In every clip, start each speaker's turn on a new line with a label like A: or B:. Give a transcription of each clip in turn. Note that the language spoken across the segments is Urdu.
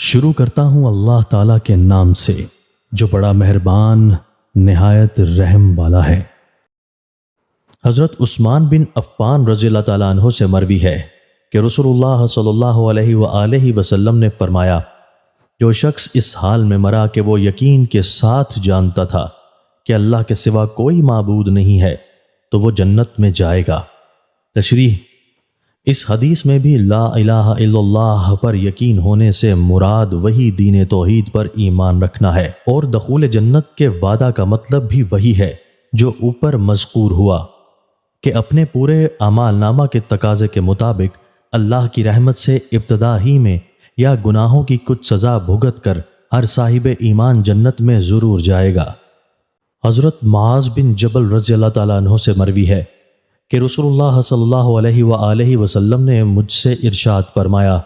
A: شروع کرتا ہوں اللہ تعالیٰ کے نام سے جو بڑا مہربان نہایت رحم والا ہے۔ حضرت عثمان بن عفان رضی اللہ تعالیٰ عنہ سے مروی ہے کہ رسول اللہ صلی اللہ علیہ وآلہ وسلم نے فرمایا، جو شخص اس حال میں مرا کہ وہ یقین کے ساتھ جانتا تھا کہ اللہ کے سوا کوئی معبود نہیں ہے تو وہ جنت میں جائے گا۔ تشریح: اس حدیث میں بھی لا الہ الا اللہ پر یقین ہونے سے مراد وہی دین توحید پر ایمان رکھنا ہے، اور دخول جنت کے وعدہ کا مطلب بھی وہی ہے جو اوپر مذکور ہوا کہ اپنے پورے اعمال نامہ کے تقاضے کے مطابق اللہ کی رحمت سے ابتدا ہی میں یا گناہوں کی کچھ سزا بھگت کر ہر صاحب ایمان جنت میں ضرور جائے گا۔ حضرت معاذ بن جبل رضی اللہ تعالیٰ عنہ سے مروی ہے کہ رسول اللہ صلی اللہ علیہ وآلہ وسلم نے مجھ سے ارشاد فرمایا،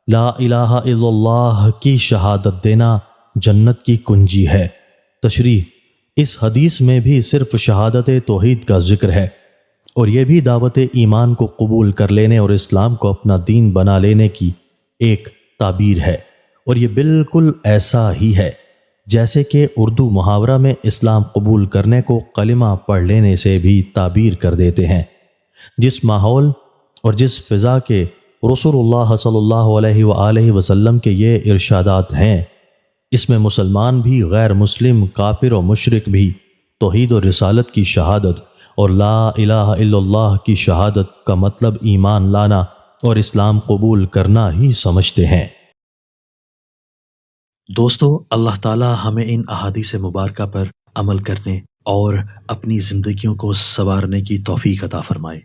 A: لا الہ الا اللہ کی شہادت دینا جنت کی کنجی ہے۔ تشریح: اس حدیث میں بھی صرف شہادت توحید کا ذکر ہے، اور یہ بھی دعوت ایمان کو قبول کر لینے اور اسلام کو اپنا دین بنا لینے کی ایک تعبیر ہے، اور یہ بالکل ایسا ہی ہے جیسے کہ اردو محاورہ میں اسلام قبول کرنے کو کلمہ پڑھ لینے سے بھی تعبیر کر دیتے ہیں۔ جس ماحول اور جس فضا کے رسول اللہ صلی اللہ علیہ وآلہ وسلم کے یہ ارشادات ہیں، اس میں مسلمان بھی، غیر مسلم، کافر و مشرک بھی توحید و رسالت کی شہادت اور لا الہ الا اللہ کی شہادت کا مطلب ایمان لانا اور اسلام قبول کرنا ہی سمجھتے ہیں۔ دوستو، اللہ تعالی ہمیں ان احادیث مبارکہ پر عمل کرنے اور اپنی زندگیوں کو سنوارنے کی توفیق عطا فرمائے۔